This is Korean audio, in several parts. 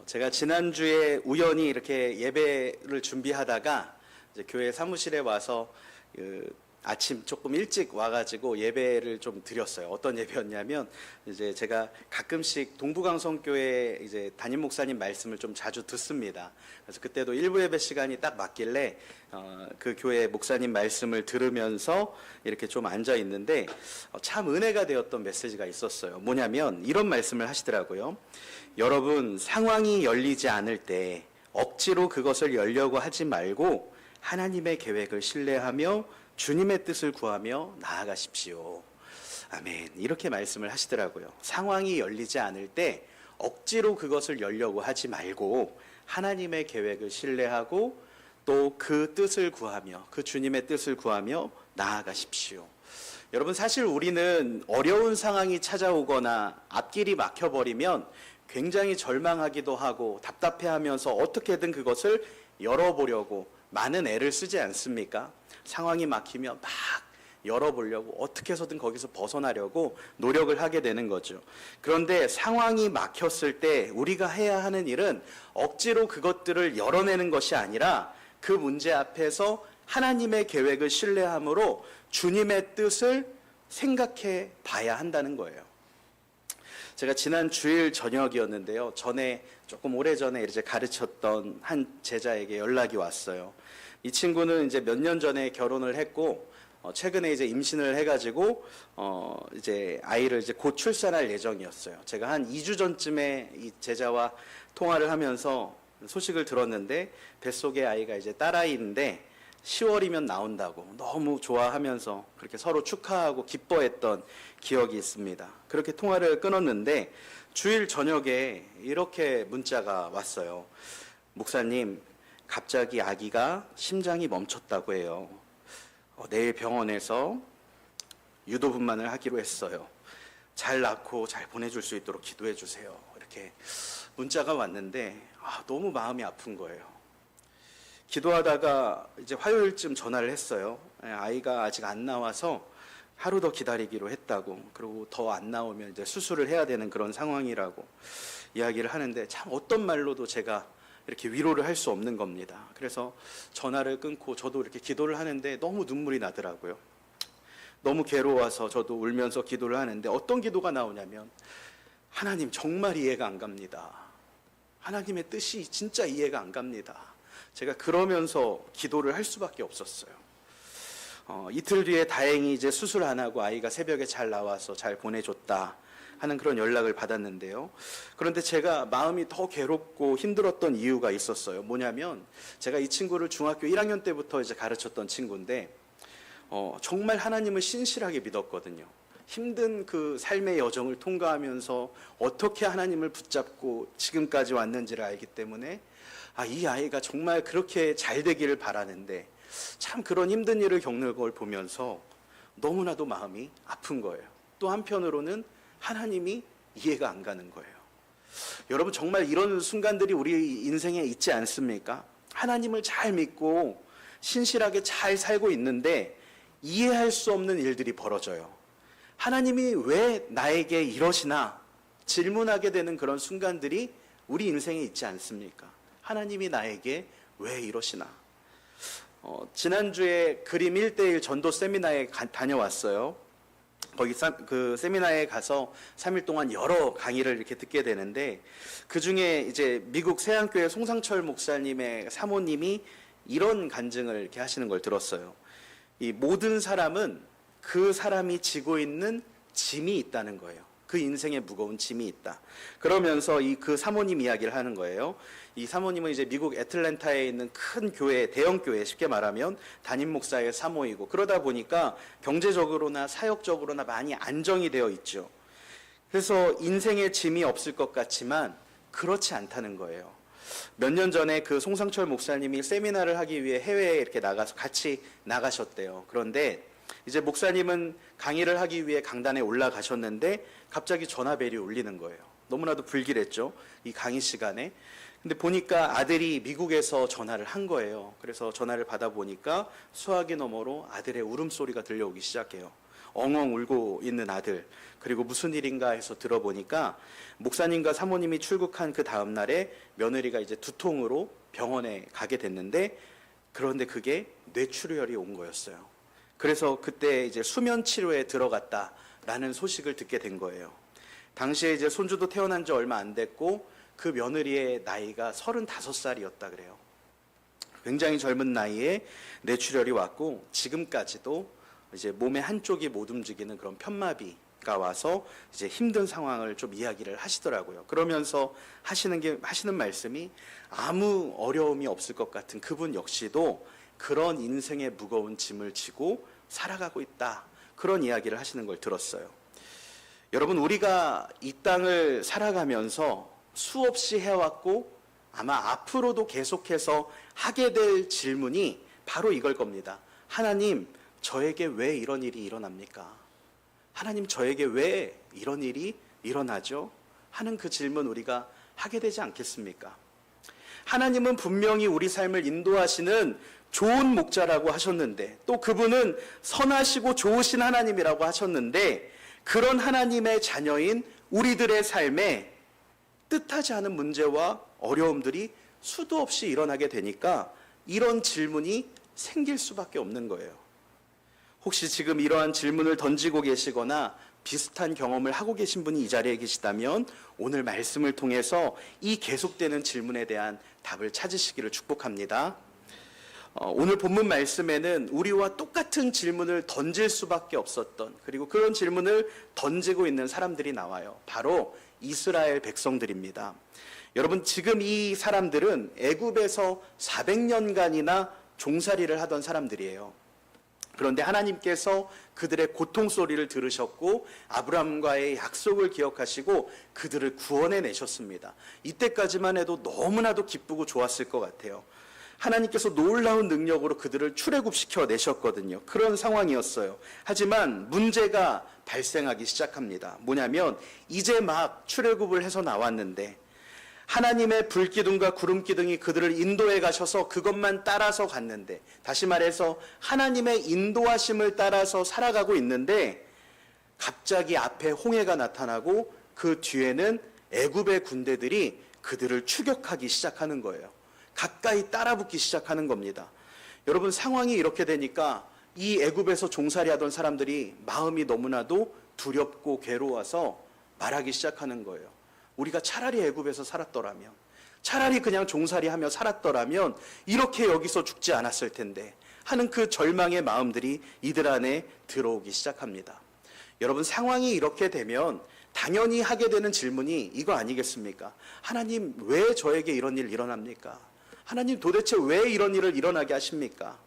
제가 지난주에 우연히 이렇게 예배를 준비하다가 이제 교회 사무실에 와서 아침 조금 일찍 와가지고 예배를 좀 드렸어요. 어떤 예배였냐면 이제 제가 가끔씩 동부강성교회 이제 담임 목사님 말씀을 좀 자주 듣습니다. 그래서 그때도 일부 예배 시간이 딱 맞길래 그 교회 목사님 말씀을 들으면서 이렇게 좀 앉아 있는데 참 은혜가 되었던 메시지가 있었어요. 뭐냐면 이런 말씀을 하시더라고요. 여러분, 상황이 열리지 않을 때 억지로 그것을 열려고 하지 말고 하나님의 계획을 신뢰하며 주님의 뜻을 구하며 나아가십시오. 아멘. 이렇게 말씀을 하시더라고요. 상황이 열리지 않을 때 억지로 그것을 열려고 하지 말고 하나님의 계획을 신뢰하고 또 그 뜻을 구하며 그 주님의 뜻을 구하며 나아가십시오. 여러분, 사실 우리는 어려운 상황이 찾아오거나 앞길이 막혀버리면 굉장히 절망하기도 하고 답답해하면서 어떻게든 그것을 열어보려고 많은 애를 쓰지 않습니까? 상황이 막히면 막 열어보려고 어떻게 해서든 거기서 벗어나려고 노력을 하게 되는 거죠. 그런데 상황이 막혔을 때 우리가 해야 하는 일은 억지로 그것들을 열어내는 것이 아니라 그 문제 앞에서 하나님의 계획을 신뢰함으로 주님의 뜻을 생각해 봐야 한다는 거예요. 제가 지난 주일 저녁이었는데요. 전에 조금 오래전에 이제 가르쳤던 한 제자에게 연락이 왔어요. 이 친구는 이제 몇 년 전에 결혼을 했고 최근에 이제 임신을 해가지고 이제 아이를 이제 곧 출산할 예정이었어요. 제가 한 2주 전쯤에 이 제자와 통화를 하면서 소식을 들었는데 뱃속에 아이가 이제 딸아이인데 10월이면 나온다고 너무 좋아하면서 그렇게 서로 축하하고 기뻐했던 기억이 있습니다. 그렇게 통화를 끊었는데 주일 저녁에 이렇게 문자가 왔어요. 목사님, 갑자기 아기가 심장이 멈췄다고 해요. 내일 병원에서 유도분만을 하기로 했어요. 잘 낳고 잘 보내줄 수 있도록 기도해 주세요. 이렇게 문자가 왔는데 너무 마음이 아픈 거예요. 기도하다가 이제 화요일쯤 전화를 했어요. 아이가 아직 안 나와서 하루 더 기다리기로 했다고, 그리고 더 안 나오면 이제 수술을 해야 되는 그런 상황이라고 이야기를 하는데 참 어떤 말로도 제가 이렇게 위로를 할 수 없는 겁니다. 그래서 전화를 끊고 저도 이렇게 기도를 하는데 너무 눈물이 나더라고요. 너무 괴로워서 저도 울면서 기도를 하는데 어떤 기도가 나오냐면 하나님, 정말 이해가 안 갑니다. 하나님의 뜻이 진짜 이해가 안 갑니다. 제가 그러면서 기도를 할 수밖에 없었어요. 이틀 뒤에 다행히 이제 수술 안 하고 아이가 새벽에 잘 나와서 잘 보내줬다 하는 그런 연락을 받았는데요. 그런데 제가 마음이 더 괴롭고 힘들었던 이유가 있었어요. 뭐냐면 제가 이 친구를 중학교 1학년 때부터 이제 가르쳤던 친구인데 정말 하나님을 신실하게 믿었거든요. 힘든 그 삶의 여정을 통과하면서 어떻게 하나님을 붙잡고 지금까지 왔는지를 알기 때문에 이 아이가 정말 그렇게 잘 되기를 바라는데 참 그런 힘든 일을 겪는 걸 보면서 너무나도 마음이 아픈 거예요. 또 한편으로는 하나님이 이해가 안 가는 거예요. 여러분, 정말 이런 순간들이 우리 인생에 있지 않습니까? 하나님을 잘 믿고 신실하게 잘 살고 있는데 이해할 수 없는 일들이 벌어져요. 하나님이 왜 나에게 이러시나 질문하게 되는 그런 순간들이 우리 인생에 있지 않습니까? 하나님이 나에게 왜 이러시나? 지난주에 그림 1:1 전도 세미나에 다녀왔어요. 거기 그 세미나에 가서 3일 동안 여러 강의를 이렇게 듣게 되는데 그 중에 이제 미국 세안교회 송상철 목사님의 사모님이 이런 간증을 이렇게 하시는 걸 들었어요. 이 모든 사람은 그 사람이 지고 있는 짐이 있다는 거예요. 그 인생에 무거운 짐이 있다. 그러면서 그 사모님 이야기를 하는 거예요. 이 사모님은 이제 미국 애틀랜타에 있는 큰 교회, 대형 교회, 쉽게 말하면 담임 목사의 사모이고, 그러다 보니까 경제적으로나 사역적으로나 많이 안정이 되어 있죠. 그래서 인생에 짐이 없을 것 같지만 그렇지 않다는 거예요. 몇 년 전에 그 송상철 목사님이 세미나를 하기 위해 해외에 이렇게 나가서 같이 나가셨대요. 그런데 이제 목사님은 강의를 하기 위해 강단에 올라가셨는데 갑자기 전화벨이 울리는 거예요. 너무나도 불길했죠, 이 강의 시간에. 근데 보니까 아들이 미국에서 전화를 한 거예요. 그래서 전화를 받아보니까 수화기 너머로 아들의 울음소리가 들려오기 시작해요. 엉엉 울고 있는 아들, 그리고 무슨 일인가 해서 들어보니까 목사님과 사모님이 출국한 그 다음 날에 며느리가 이제 두통으로 병원에 가게 됐는데, 그런데 그게 뇌출혈이 온 거였어요. 그래서 그때 이제 수면 치료에 들어갔다라는 소식을 듣게 된 거예요. 당시에 이제 손주도 태어난 지 얼마 안 됐고 그 며느리의 나이가 35살이었다 그래요. 굉장히 젊은 나이에 뇌출혈이 왔고 지금까지도 이제 몸의 한쪽이 못 움직이는 그런 편마비가 와서 이제 힘든 상황을 좀 이야기를 하시더라고요. 그러면서 하시는 말씀이 아무 어려움이 없을 것 같은 그분 역시도 그런 인생의 무거운 짐을 지고 살아가고 있다. 그런 이야기를 하시는 걸 들었어요. 여러분, 우리가 이 땅을 살아가면서 수없이 해왔고 아마 앞으로도 계속해서 하게 될 질문이 바로 이걸 겁니다. 하나님, 저에게 왜 이런 일이 일어납니까? 하나님, 저에게 왜 이런 일이 일어나죠? 하는 그 질문 우리가 하게 되지 않겠습니까? 하나님은 분명히 우리 삶을 인도하시는 좋은 목자라고 하셨는데, 또 그분은 선하시고 좋으신 하나님이라고 하셨는데, 그런 하나님의 자녀인 우리들의 삶에 뜻하지 않은 문제와 어려움들이 수도 없이 일어나게 되니까 이런 질문이 생길 수밖에 없는 거예요. 혹시 지금 이러한 질문을 던지고 계시거나 비슷한 경험을 하고 계신 분이 이 자리에 계시다면 오늘 말씀을 통해서 이 계속되는 질문에 대한 답을 찾으시기를 축복합니다. 오늘 본문 말씀에는 우리와 똑같은 질문을 던질 수밖에 없었던, 그리고 그런 질문을 던지고 있는 사람들이 나와요. 바로 이스라엘 백성들입니다. 여러분, 지금 이 사람들은 애굽에서 400년간이나 종살이를 하던 사람들이에요. 그런데 하나님께서 그들의 고통 소리를 들으셨고 아브라함과의 약속을 기억하시고 그들을 구원해 내셨습니다. 이때까지만 해도 너무나도 기쁘고 좋았을 것 같아요. 하나님께서 놀라운 능력으로 그들을 출애굽시켜 내셨거든요. 그런 상황이었어요. 하지만 문제가 발생하기 시작합니다. 뭐냐면 이제 막 출애굽을 해서 나왔는데 하나님의 불기둥과 구름기둥이 그들을 인도해 가셔서 그것만 따라서 갔는데, 다시 말해서 하나님의 인도하심을 따라서 살아가고 있는데 갑자기 앞에 홍해가 나타나고 그 뒤에는 애굽의 군대들이 그들을 추격하기 시작하는 거예요. 가까이 따라붙기 시작하는 겁니다. 여러분, 상황이 이렇게 되니까 이 애굽에서 종살이하던 사람들이 마음이 너무나도 두렵고 괴로워서 말하기 시작하는 거예요. 우리가 차라리 애굽에서 살았더라면, 차라리 그냥 종살이하며 살았더라면 이렇게 여기서 죽지 않았을 텐데 하는 그 절망의 마음들이 이들 안에 들어오기 시작합니다. 여러분, 상황이 이렇게 되면 당연히 하게 되는 질문이 이거 아니겠습니까? 하나님, 왜 저에게 이런 일 일어납니까? 하나님, 도대체 왜 이런 일을 일어나게 하십니까?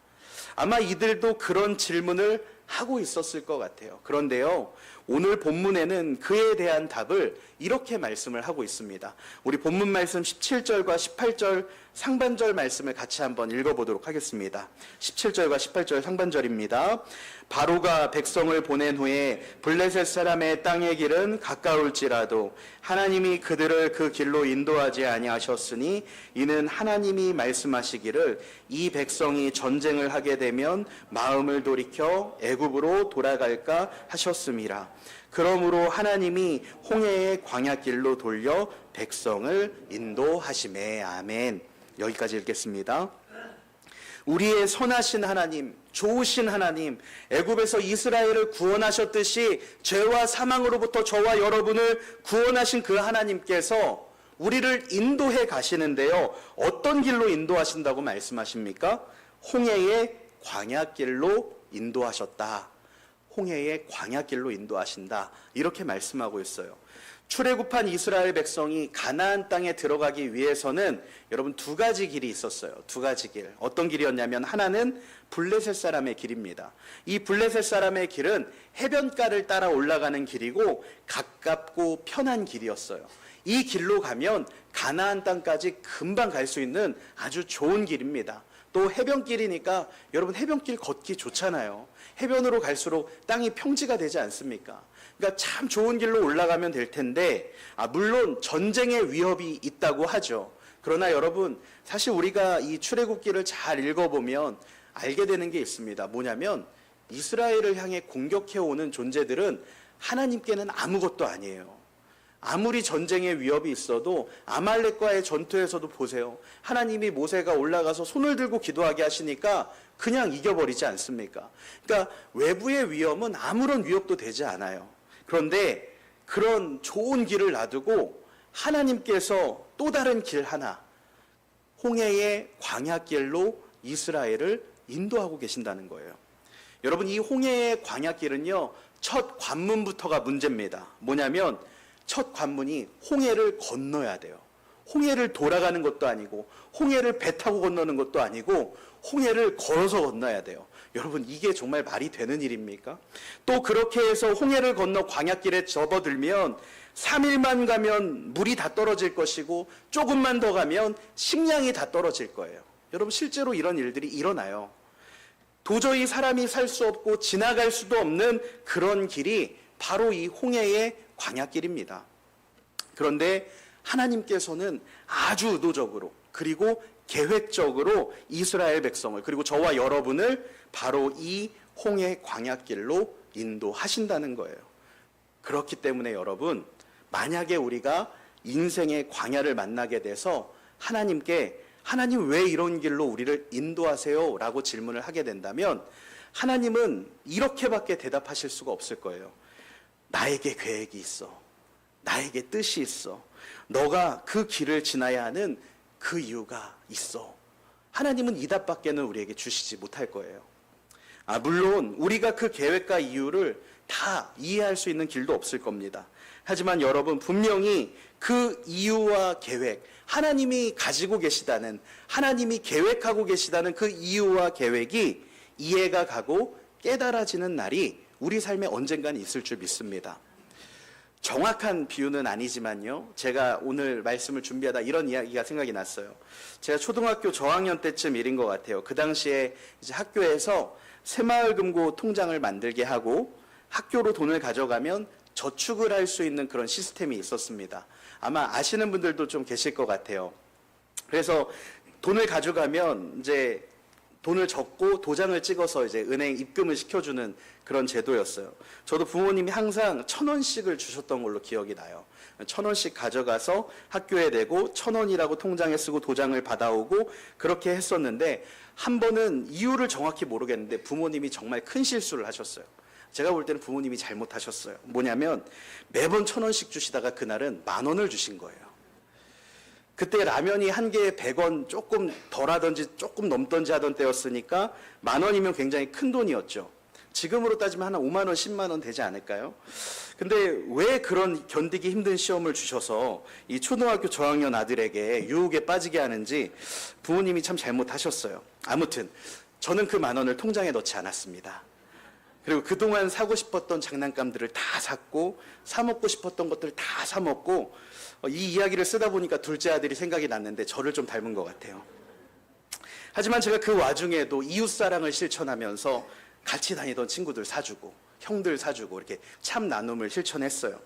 아마 이들도 그런 질문을 하고 있었을 것 같아요. 그런데요, 오늘 본문에는 그에 대한 답을 이렇게 말씀을 하고 있습니다. 우리 본문 말씀 17절과 18절 상반절 말씀을 같이 한번 읽어보도록 하겠습니다. 17절과 18절 상반절입니다. 바로가 백성을 보낸 후에 블레셋 사람의 땅의 길은 가까울지라도 하나님이 그들을 그 길로 인도하지 아니하셨으니 이는 하나님이 말씀하시기를 이 백성이 전쟁을 하게 되면 마음을 돌이켜 애굽으로 돌아갈까 하셨음이라. 그러므로 하나님이 홍해의 광야길로 돌려 백성을 인도하시매. 아멘. 여기까지 읽겠습니다. 우리의 선하신 하나님, 좋으신 하나님, 애굽에서 이스라엘을 구원하셨듯이 죄와 사망으로부터 저와 여러분을 구원하신 그 하나님께서 우리를 인도해 가시는데요. 어떤 길로 인도하신다고 말씀하십니까? 홍해의 광야길로 인도하셨다. 홍해의 광야길로 인도하신다. 이렇게 말씀하고 있어요. 출애굽한 이스라엘 백성이 가나안 땅에 들어가기 위해서는 여러분 두 가지 길이 있었어요. 두 가지 길. 어떤 길이었냐면 하나는 블레셋 사람의 길입니다. 이 블레셋 사람의 길은 해변가를 따라 올라가는 길이고 가깝고 편한 길이었어요. 이 길로 가면 가나안 땅까지 금방 갈 수 있는 아주 좋은 길입니다. 또 해변길이니까 여러분 해변길 걷기 좋잖아요. 해변으로 갈수록 땅이 평지가 되지 않습니까? 그러니까 참 좋은 길로 올라가면 될 텐데, 물론 전쟁의 위협이 있다고 하죠. 그러나 여러분, 사실 우리가 이 출애굽기를 잘 읽어보면 알게 되는 게 있습니다. 뭐냐면 이스라엘을 향해 공격해오는 존재들은 하나님께는 아무것도 아니에요. 아무리 전쟁의 위협이 있어도 아말렉과의 전투에서도 보세요. 하나님이 모세가 올라가서 손을 들고 기도하게 하시니까 그냥 이겨버리지 않습니까? 그러니까 외부의 위험은 아무런 위협도 되지 않아요. 그런데 그런 좋은 길을 놔두고 하나님께서 또 다른 길 하나, 홍해의 광야길로 이스라엘을 인도하고 계신다는 거예요. 여러분, 이 홍해의 광야길은요, 첫 관문부터가 문제입니다. 뭐냐면 첫 관문이 홍해를 건너야 돼요. 홍해를 돌아가는 것도 아니고 홍해를 배 타고 건너는 것도 아니고 홍해를 걸어서 건너야 돼요. 여러분, 이게 정말 말이 되는 일입니까? 또 그렇게 해서 홍해를 건너 광야길에 접어들면 3일만 가면 물이 다 떨어질 것이고 조금만 더 가면 식량이 다 떨어질 거예요. 여러분, 실제로 이런 일들이 일어나요. 도저히 사람이 살 수 없고 지나갈 수도 없는 그런 길이 바로 이 홍해의 광야길입니다. 그런데 하나님께서는 아주 의도적으로 그리고 계획적으로 이스라엘 백성을, 그리고 저와 여러분을 바로 이 홍해 광야길로 인도하신다는 거예요. 그렇기 때문에 여러분, 만약에 우리가 인생의 광야를 만나게 돼서 하나님께 하나님 왜 이런 길로 우리를 인도하세요? 라고 질문을 하게 된다면 하나님은 이렇게밖에 대답하실 수가 없을 거예요. 나에게 계획이 있어. 나에게 뜻이 있어. 너가 그 길을 지나야 하는 그 이유가 있어. 하나님은 이 답밖에는 우리에게 주시지 못할 거예요. 물론 우리가 그 계획과 이유를 다 이해할 수 있는 길도 없을 겁니다. 하지만 여러분, 분명히 그 이유와 계획, 하나님이 가지고 계시다는, 하나님이 계획하고 계시다는 그 이유와 계획이 이해가 가고 깨달아지는 날이 우리 삶에 언젠간 있을 줄 믿습니다. 정확한 비유는 아니지만요, 제가 오늘 말씀을 준비하다 이런 이야기가 생각이 났어요. 제가 초등학교 저학년 때쯤 일인 것 같아요. 그 당시에 이제 학교에서 새마을금고 통장을 만들게 하고 학교로 돈을 가져가면 저축을 할 수 있는 그런 시스템이 있었습니다. 아마 아시는 분들도 좀 계실 것 같아요. 그래서 돈을 가져가면 이제 돈을 적고 도장을 찍어서 이제 은행 입금을 시켜주는 그런 제도였어요. 저도 부모님이 항상 1,000원씩을 주셨던 걸로 기억이 나요. 1,000원씩 가져가서 학교에 내고 1,000원이라고 통장에 쓰고 도장을 받아오고 그렇게 했었는데, 한 번은 이유를 정확히 모르겠는데 부모님이 정말 큰 실수를 하셨어요. 제가 볼 때는 부모님이 잘못하셨어요. 뭐냐면 매번 1,000원씩 주시다가 그날은 10,000원을 주신 거예요. 그때 라면이 한 개에 100원 조금 덜 하던지 조금 넘던지 하던 때였으니까 10,000원이면 굉장히 큰 돈이었죠. 지금으로 따지면 한 5만 원, 10만 원 되지 않을까요? 근데 왜 그런 견디기 힘든 시험을 주셔서 이 초등학교 저학년 아들에게 유혹에 빠지게 하는지 부모님이 참 잘못하셨어요. 아무튼 저는 그 10,000원을 통장에 넣지 않았습니다. 그리고 그동안 사고 싶었던 장난감들을 다 샀고 사 먹고 싶었던 것들 다 사 먹고, 이 이야기를 쓰다 보니까 둘째 아들이 생각이 났는데 저를 좀 닮은 것 같아요. 하지만 제가 그 와중에도 이웃사랑을 실천하면서 같이 다니던 친구들 사주고 형들 사주고 이렇게 참 나눔을 실천했어요.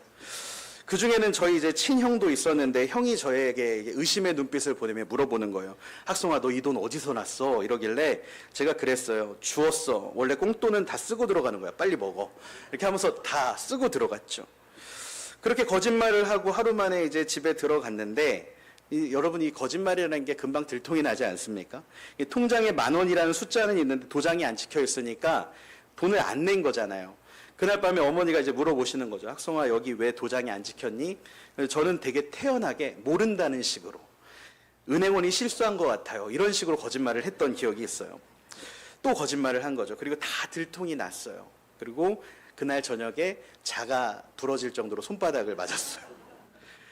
그 중에는 저희 이제 친형도 있었는데 형이 저에게 의심의 눈빛을 보내며 물어보는 거예요. 학성아, 너 이 돈 어디서 났어? 이러길래 제가 그랬어요. 주웠어. 원래 꽁돈은 다 쓰고 들어가는 거야. 빨리 먹어. 이렇게 하면서 다 쓰고 들어갔죠. 그렇게 거짓말을 하고 하루 만에 이제 집에 들어갔는데, 여러분, 이 거짓말이라는 게 금방 들통이 나지 않습니까? 이 통장에 10,000원이라는 숫자는 있는데 도장이 안 찍혀 있으니까 돈을 안 낸 거잖아요. 그날 밤에 어머니가 이제 물어보시는 거죠. 학성아, 여기 왜 도장이 안 찍혔니? 저는 되게 태연하게 모른다는 식으로, 은행원이 실수한 것 같아요, 이런 식으로 거짓말을 했던 기억이 있어요. 또 거짓말을 한 거죠. 그리고 다 들통이 났어요. 그리고 그날 저녁에 자가 부러질 정도로 손바닥을 맞았어요.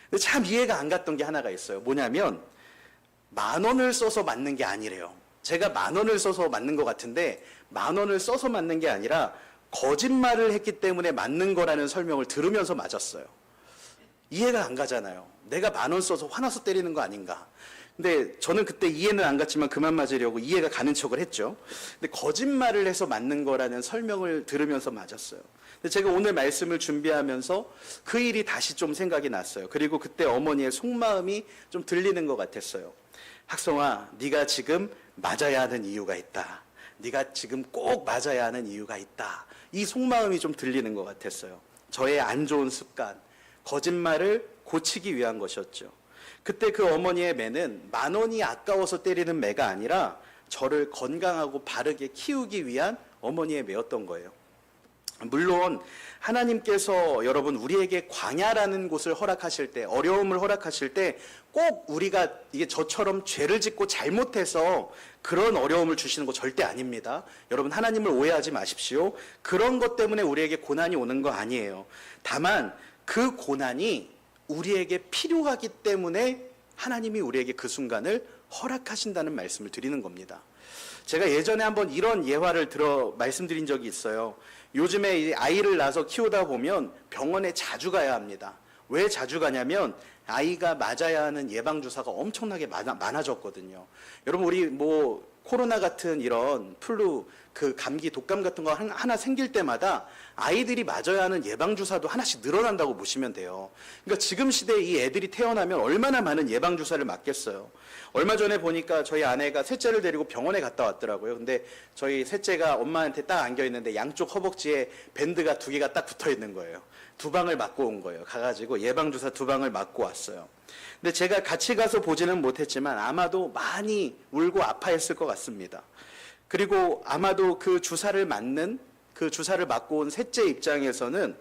근데 참 이해가 안 갔던 게 하나가 있어요. 뭐냐면 10,000원을 써서 맞는 게 아니래요. 제가 10,000원을 써서 맞는 것 같은데 10,000원을 써서 맞는 게 아니라 거짓말을 했기 때문에 맞는 거라는 설명을 들으면서 맞았어요. 이해가 안 가잖아요. 내가 10,000원 써서 화나서 때리는 거 아닌가. 근데 저는 그때 이해는 안 갔지만 그만 맞으려고 이해가 가는 척을 했죠. 근데 거짓말을 해서 맞는 거라는 설명을 들으면서 맞았어요. 근데 제가 오늘 말씀을 준비하면서 그 일이 다시 좀 생각이 났어요. 그리고 그때 어머니의 속마음이 좀 들리는 것 같았어요. 학성아, 네가 지금 맞아야 하는 이유가 있다. 네가 지금 꼭 맞아야 하는 이유가 있다. 이 속마음이 좀 들리는 것 같았어요. 저의 안 좋은 습관, 거짓말을 고치기 위한 것이었죠. 그때 그 어머니의 매는 10,000원이 아까워서 때리는 매가 아니라 저를 건강하고 바르게 키우기 위한 어머니의 매였던 거예요. 물론 하나님께서 여러분 우리에게 광야라는 곳을 허락하실 때, 어려움을 허락하실 때 꼭 우리가 이게 저처럼 죄를 짓고 잘못해서 그런 어려움을 주시는 거 절대 아닙니다. 여러분 하나님을 오해하지 마십시오. 그런 것 때문에 우리에게 고난이 오는 거 아니에요. 다만 그 고난이 우리에게 필요하기 때문에 하나님이 우리에게 그 순간을 허락하신다는 말씀을 드리는 겁니다. 제가 예전에 한번 이런 예화를 말씀드린 적이 있어요. 요즘에 아이를 낳아서 키우다 보면 병원에 자주 가야 합니다. 왜 자주 가냐면 아이가 맞아야 하는 예방주사가 엄청나게 많아졌거든요. 여러분 우리 코로나 같은 이런 플루, 그 감기, 독감 같은 거 하나 생길 때마다 아이들이 맞아야 하는 예방주사도 하나씩 늘어난다고 보시면 돼요. 그러니까 지금 시대에 이 애들이 태어나면 얼마나 많은 예방주사를 맞겠어요. 얼마 전에 보니까 저희 아내가 셋째를 데리고 병원에 갔다 왔더라고요. 근데 저희 셋째가 엄마한테 딱 안겨있는데 양쪽 허벅지에 밴드가 2개가 딱 붙어 있는 거예요. 2방을 맞고 온 거예요. 가가지고 예방주사 2방을 맞고 왔어요. 근데 제가 같이 가서 보지는 못했지만 아마도 많이 울고 아파했을 것 같습니다. 그리고 아마도 그 주사를 맞고 온 셋째 입장에서는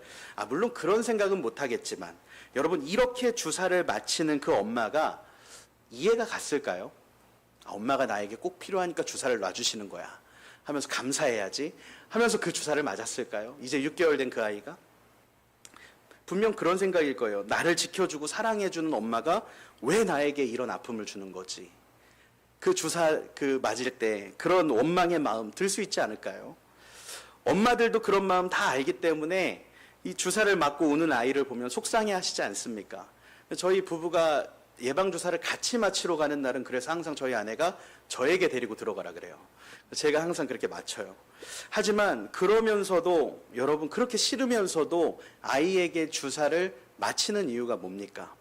물론 그런 생각은 못하겠지만 여러분 이렇게 주사를 맞히는 그 엄마가 이해가 갔을까요? 엄마가 나에게 꼭 필요하니까 주사를 놔주시는 거야 하면서 감사해야지 하면서 그 주사를 맞았을까요? 이제 6개월 된 그 아이가? 분명 그런 생각일 거예요. 나를 지켜주고 사랑해주는 엄마가 왜 나에게 이런 아픔을 주는 거지? 그 주사 맞을 때 그런 원망의 마음 들 수 있지 않을까요? 엄마들도 그런 마음 다 알기 때문에 이 주사를 맞고 우는 아이를 보면 속상해 하시지 않습니까? 저희 부부가 예방주사를 같이 맞히러 가는 날은 그래서 항상 저희 아내가 저에게 데리고 들어가라 그래요. 제가 항상 그렇게 맞춰요. 하지만 그러면서도 여러분 그렇게 싫으면서도 아이에게 주사를 맞히는 이유가 뭡니까?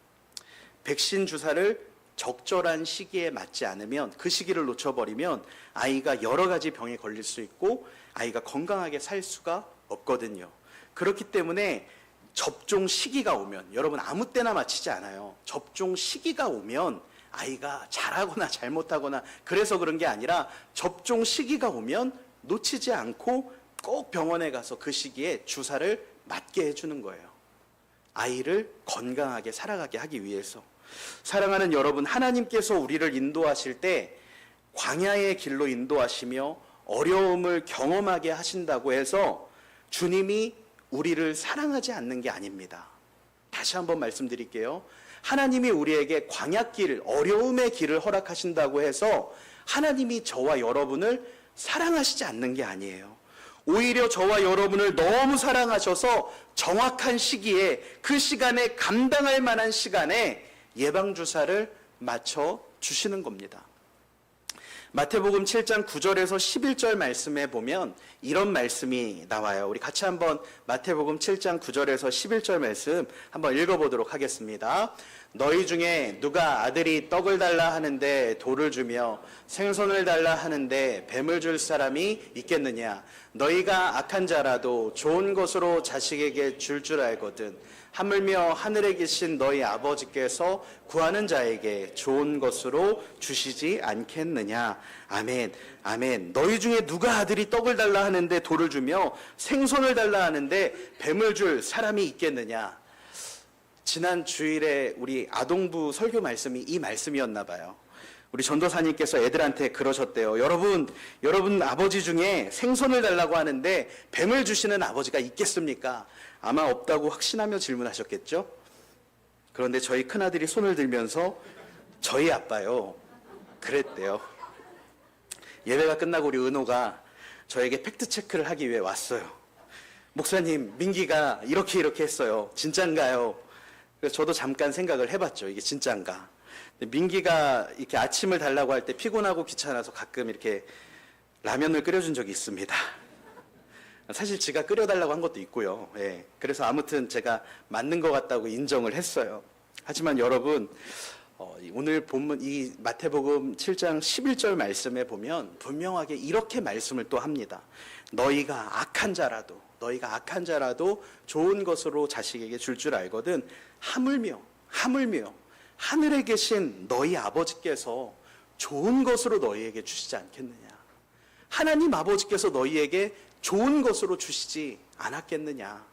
백신 주사를 적절한 시기에 맞지 않으면 그 시기를 놓쳐버리면 아이가 여러 가지 병에 걸릴 수 있고 아이가 건강하게 살 수가 없거든요. 그렇기 때문에 접종 시기가 오면 여러분 아무 때나 맞히지 않아요. 접종 시기가 오면 아이가 잘하거나 잘못하거나 그래서 그런 게 아니라 접종 시기가 오면 놓치지 않고 꼭 병원에 가서 그 시기에 주사를 맞게 해주는 거예요. 아이를 건강하게 살아가게 하기 위해서. 사랑하는 여러분, 하나님께서 우리를 인도하실 때 광야의 길로 인도하시며 어려움을 경험하게 하신다고 해서 주님이 우리를 사랑하지 않는 게 아닙니다. 다시 한번 말씀드릴게요. 하나님이 우리에게 광야길, 어려움의 길을 허락하신다고 해서 하나님이 저와 여러분을 사랑하시지 않는 게 아니에요. 오히려 저와 여러분을 너무 사랑하셔서 정확한 시기에 그 시간에 감당할 만한 시간에 예방주사를 맞춰 주시는 겁니다. 마태복음 7장 9절에서 11절 말씀에 보면 이런 말씀이 나와요. 우리 같이 한번 마태복음 7장 9절에서 11절 말씀 한번 읽어보도록 하겠습니다. 너희 중에 누가 아들이 떡을 달라 하는데 돌을 주며 생선을 달라 하는데 뱀을 줄 사람이 있겠느냐? 너희가 악한 자라도 좋은 것으로 자식에게 줄 알거든. 하물며 하늘에 계신 너희 아버지께서 구하는 자에게 좋은 것으로 주시지 않겠느냐. 아멘. 아멘. 너희 중에 누가 아들이 떡을 달라 하는데 돌을 주며 생선을 달라 하는데 뱀을 줄 사람이 있겠느냐. 지난 주일에 우리 아동부 설교 말씀이 이 말씀이었나 봐요. 우리 전도사님께서 애들한테 그러셨대요. 여러분 아버지 중에 생선을 달라고 하는데 뱀을 주시는 아버지가 있겠습니까? 아마 없다고 확신하며 질문하셨겠죠? 그런데 저희 큰아들이 손을 들면서 저희 아빠요. 그랬대요. 예배가 끝나고 우리 은호가 저에게 팩트체크를 하기 위해 왔어요. 목사님, 민기가 이렇게 했어요. 진짠가요? 그래서 저도 잠깐 생각을 해봤죠. 이게 진짠가? 민기가 이렇게 아침을 달라고 할 때 피곤하고 귀찮아서 가끔 이렇게 라면을 끓여준 적이 있습니다. 사실 지가 끓여달라고 한 것도 있고요. 그래서 아무튼 제가 맞는 것 같다고 인정을 했어요. 하지만 여러분, 오늘 본문 이 마태복음 7장 11절 말씀에 보면 분명하게 이렇게 말씀을 또 합니다. 너희가 악한 자라도 좋은 것으로 자식에게 줄 알거든 하물며 하늘에 계신 너희 아버지께서 좋은 것으로 너희에게 주시지 않겠느냐. 하나님 아버지께서 너희에게 좋은 것으로 주시지 않았겠느냐.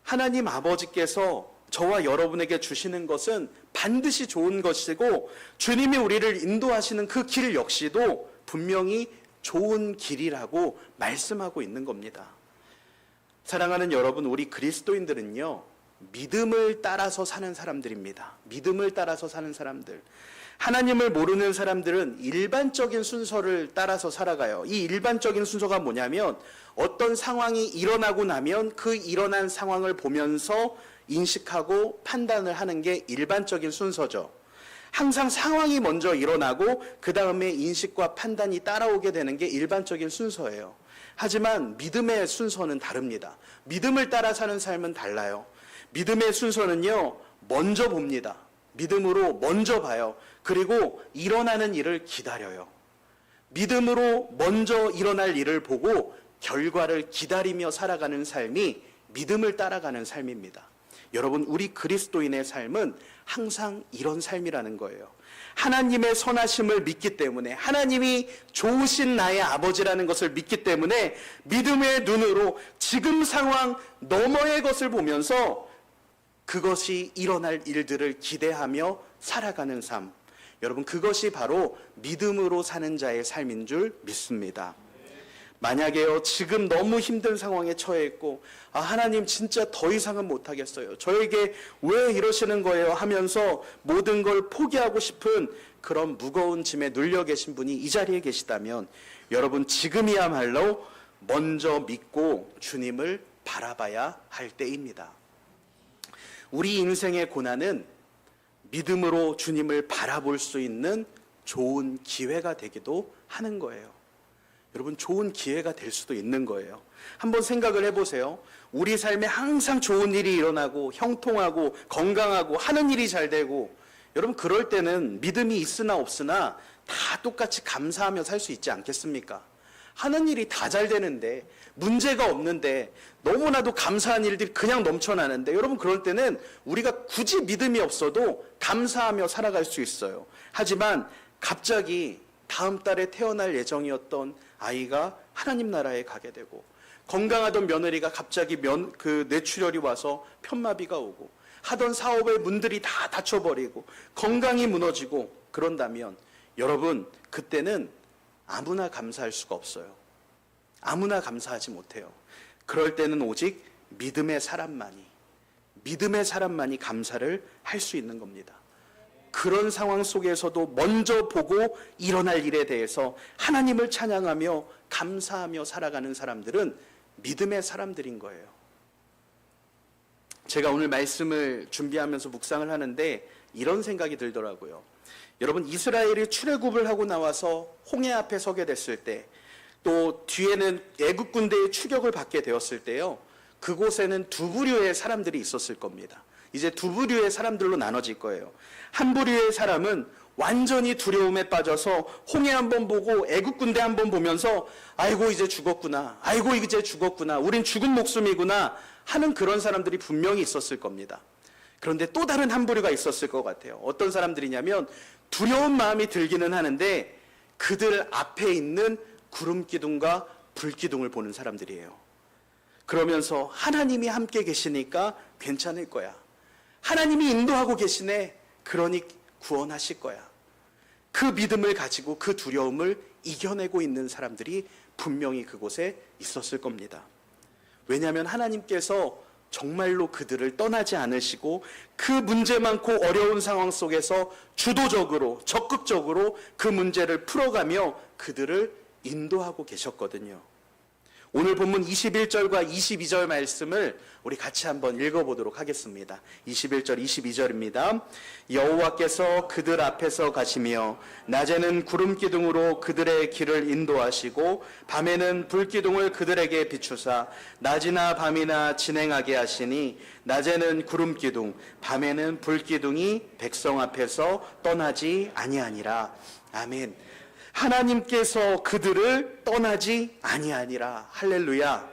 하나님 아버지께서 저와 여러분에게 주시는 것은 반드시 좋은 것이고 주님이 우리를 인도하시는 그 길 역시도 분명히 좋은 길이라고 말씀하고 있는 겁니다. 사랑하는 여러분, 우리 그리스도인들은요, 믿음을 따라서 사는 사람들입니다. 믿음을 따라서 사는 사람들. 하나님을 모르는 사람들은 일반적인 순서를 따라서 살아가요. 이 일반적인 순서가 뭐냐면 어떤 상황이 일어나고 나면 그 일어난 상황을 보면서 인식하고 판단을 하는 게 일반적인 순서죠. 항상 상황이 먼저 일어나고 그 다음에 인식과 판단이 따라오게 되는 게 일반적인 순서예요. 하지만 믿음의 순서는 다릅니다. 믿음을 따라 사는 삶은 달라요. 믿음의 순서는요, 먼저 봅니다. 믿음으로 먼저 봐요. 그리고 일어나는 일을 기다려요. 믿음으로 먼저 일어날 일을 보고 결과를 기다리며 살아가는 삶이 믿음을 따라가는 삶입니다. 여러분, 우리 그리스도인의 삶은 항상 이런 삶이라는 거예요. 하나님의 선하심을 믿기 때문에, 하나님이 좋으신 나의 아버지라는 것을 믿기 때문에 믿음의 눈으로 지금 상황 너머의 것을 보면서 그것이 일어날 일들을 기대하며 살아가는 삶. 여러분, 그것이 바로 믿음으로 사는 자의 삶인 줄 믿습니다. 만약에요, 지금 너무 힘든 상황에 처해 있고, 하나님 진짜 더 이상은 못하겠어요. 저에게 왜 이러시는 거예요? 하면서 모든 걸 포기하고 싶은 그런 무거운 짐에 눌려 계신 분이 이 자리에 계시다면, 여러분 지금이야말로 먼저 믿고 주님을 바라봐야 할 때입니다. 우리 인생의 고난은 믿음으로 주님을 바라볼 수 있는 좋은 기회가 되기도 하는 거예요. 여러분, 좋은 기회가 될 수도 있는 거예요. 한번 생각을 해보세요. 우리 삶에 항상 좋은 일이 일어나고 형통하고 건강하고 하는 일이 잘 되고, 여러분 그럴 때는 믿음이 있으나 없으나 다 똑같이 감사하며 살 수 있지 않겠습니까? 하는 일이 다 잘 되는데, 문제가 없는데, 너무나도 감사한 일들이 그냥 넘쳐나는데, 여러분 그럴 때는 우리가 굳이 믿음이 없어도 감사하며 살아갈 수 있어요. 하지만 갑자기 다음 달에 태어날 예정이었던 아이가 하나님 나라에 가게 되고, 건강하던 며느리가 갑자기 뇌출혈이 와서 편마비가 오고, 하던 사업의 문들이 다 닫혀버리고 건강이 무너지고 그런다면, 여러분 그때는 아무나 감사할 수가 없어요. 아무나 감사하지 못해요. 그럴 때는 오직 믿음의 사람만이 감사를 할 수 있는 겁니다. 그런 상황 속에서도 먼저 보고 일어날 일에 대해서 하나님을 찬양하며 감사하며 살아가는 사람들은 믿음의 사람들인 거예요. 제가 오늘 말씀을 준비하면서 묵상을 하는데 이런 생각이 들더라고요. 여러분, 이스라엘이 출애굽을 하고 나와서 홍해 앞에 서게 됐을 때, 또 뒤에는 애굽 군대의 추격을 받게 되었을 때요, 그곳에는 두 부류의 사람들이 있었을 겁니다. 이제 두 부류의 사람들로 나눠질 거예요. 한 부류의 사람은 완전히 두려움에 빠져서 홍해 한번 보고 애굽 군대 한번 보면서 아이고 이제 죽었구나, 아이고 이제 죽었구나, 우린 죽은 목숨이구나 하는 그런 사람들이 분명히 있었을 겁니다. 그런데 또 다른 한 부류가 있었을 것 같아요. 어떤 사람들이냐면 두려운 마음이 들기는 하는데 그들 앞에 있는 구름 기둥과 불 기둥을 보는 사람들이에요. 그러면서 하나님이 함께 계시니까 괜찮을 거야, 하나님이 인도하고 계시네, 그러니 구원하실 거야. 그 믿음을 가지고 그 두려움을 이겨내고 있는 사람들이 분명히 그곳에 있었을 겁니다. 왜냐하면 하나님께서 정말로 그들을 떠나지 않으시고 그 문제 많고 어려운 상황 속에서 주도적으로 적극적으로 그 문제를 풀어가며 그들을 인도하고 계셨거든요. 오늘 본문 21절과 22절 말씀을 우리 같이 한번 읽어보도록 하겠습니다. 21절, 22절입니다. 여호와께서 그들 앞에서 가시며 낮에는 구름 기둥으로 그들의 길을 인도하시고 밤에는 불 기둥을 그들에게 비추사 낮이나 밤이나 진행하게 하시니 낮에는 구름 기둥, 밤에는 불 기둥이 백성 앞에서 떠나지 아니하니라. 아멘. 하나님께서 그들을 떠나지 아니하니라. 할렐루야.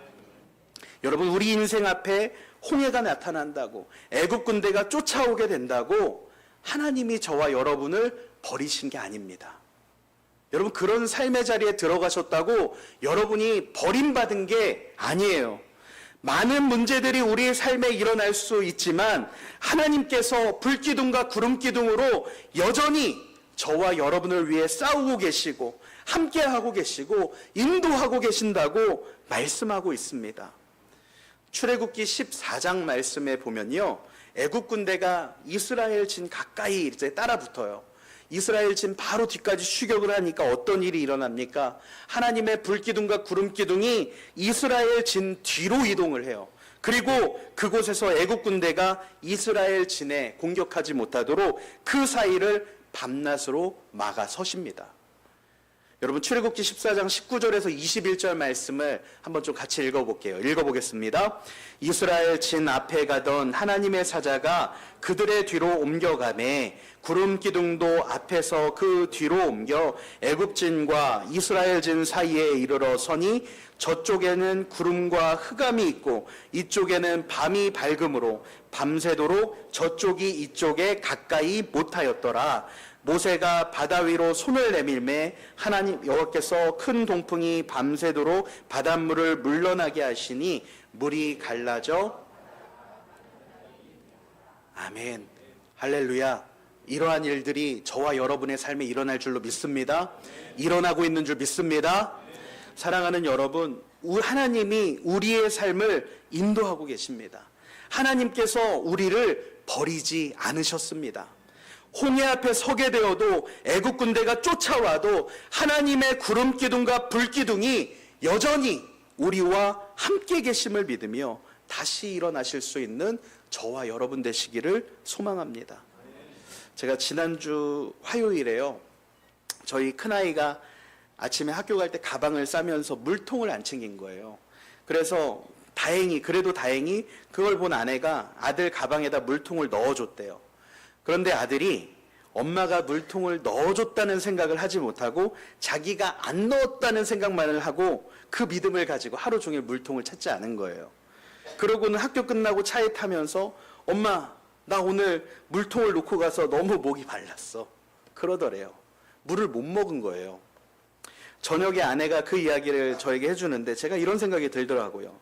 여러분, 우리 인생 앞에 홍해가 나타난다고, 애국 군대가 쫓아오게 된다고 하나님이 저와 여러분을 버리신 게 아닙니다. 여러분, 그런 삶의 자리에 들어가셨다고 여러분이 버림받은 게 아니에요. 많은 문제들이 우리의 삶에 일어날 수 있지만 하나님께서 불기둥과 구름기둥으로 여전히 저와 여러분을 위해 싸우고 계시고 함께하고 계시고 인도하고 계신다고 말씀하고 있습니다. 출애굽기 14장 말씀에 보면요, 애국 군대가 이스라엘 진 가까이 이제 따라붙어요. 이스라엘 진 바로 뒤까지 추격을 하니까 어떤 일이 일어납니까? 하나님의 불기둥과 구름기둥이 이스라엘 진 뒤로 이동을 해요. 그리고 그곳에서 애국 군대가 이스라엘 진에 공격하지 못하도록 그 사이를 밤낮으로 막아서십니다. 여러분, 출애굽기 14장 19절에서 21절 말씀을 한번 좀 같이 읽어볼게요. 읽어보겠습니다. 이스라엘 진 앞에 가던 하나님의 사자가 그들의 뒤로 옮겨가매 구름 기둥도 앞에서 그 뒤로 옮겨 애굽 진과 이스라엘 진 사이에 이르러 서니 저쪽에는 구름과 흑암이 있고 이쪽에는 밤이 밝음으로 밤새도록 저쪽이 이쪽에 가까이 못하였더라. 모세가 바다 위로 손을 내밀매 하나님 여호와께서 큰 동풍이 밤새도록 바닷물을 물러나게 하시니 물이 갈라져. 아멘. 할렐루야. 이러한 일들이 저와 여러분의 삶에 일어날 줄로 믿습니다. 일어나고 있는 줄 믿습니다. 사랑하는 여러분, 하나님이 우리의 삶을 인도하고 계십니다. 하나님께서 우리를 버리지 않으셨습니다. 홍해 앞에 서게 되어도 애국 군대가 쫓아와도 하나님의 구름 기둥과 불 기둥이 여전히 우리와 함께 계심을 믿으며 다시 일어나실 수 있는 저와 여러분 되시기를 소망합니다. 제가 지난주 화요일에요, 저희 큰아이가 아침에 학교 갈 때 가방을 싸면서 물통을 안 챙긴 거예요. 그래서 그래도 다행히 그걸 본 아내가 아들 가방에다 물통을 넣어줬대요. 그런데 아들이 엄마가 물통을 넣어줬다는 생각을 하지 못하고 자기가 안 넣었다는 생각만을 하고 그 믿음을 가지고 하루 종일 물통을 찾지 않은 거예요. 그러고는 학교 끝나고 차에 타면서 엄마, 나 오늘 물통을 놓고 가서 너무 목이 말랐어. 그러더래요. 물을 못 먹은 거예요. 저녁에 아내가 그 이야기를 저에게 해주는데 제가 이런 생각이 들더라고요.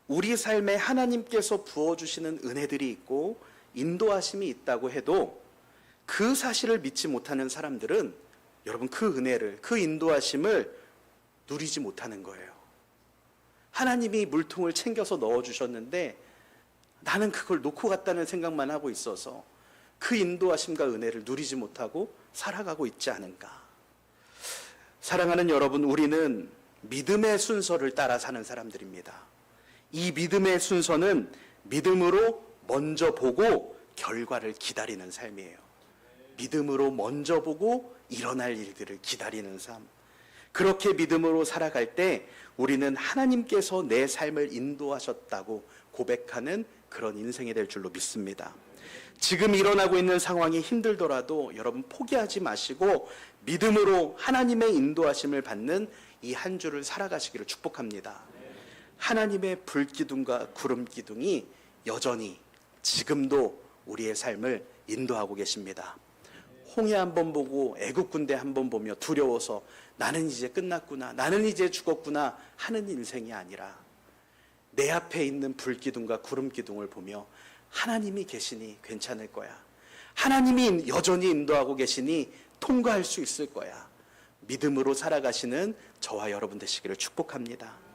우리 삶에 하나님께서 부어주시는 은혜들이 있고 인도하심이 있다고 해도 그 사실을 믿지 못하는 사람들은 여러분 그 은혜를, 그 인도하심을 누리지 못하는 거예요. 하나님이 물통을 챙겨서 넣어주셨는데 나는 그걸 놓고 갔다는 생각만 하고 있어서 그 인도하심과 은혜를 누리지 못하고 살아가고 있지 않은가. 사랑하는 여러분, 우리는 믿음의 순서를 따라 사는 사람들입니다. 이 믿음의 순서는 믿음으로 먼저 보고 결과를 기다리는 삶이에요. 믿음으로 먼저 보고 일어날 일들을 기다리는 삶. 그렇게 믿음으로 살아갈 때 우리는 하나님께서 내 삶을 인도하셨다고 고백하는 그런 인생이 될 줄로 믿습니다. 지금 일어나고 있는 상황이 힘들더라도 여러분 포기하지 마시고 믿음으로 하나님의 인도하심을 받는 이 한 주를 살아가시기를 축복합니다. 하나님의 불기둥과 구름기둥이 여전히 지금도 우리의 삶을 인도하고 계십니다. 홍해 한번 보고 애국 군대 한번 보며 두려워서 나는 이제 끝났구나, 나는 이제 죽었구나 하는 인생이 아니라 내 앞에 있는 불기둥과 구름기둥을 보며 하나님이 계시니 괜찮을 거야. 하나님이 여전히 인도하고 계시니 통과할 수 있을 거야. 믿음으로 살아가시는 저와 여러분 되시기를 축복합니다.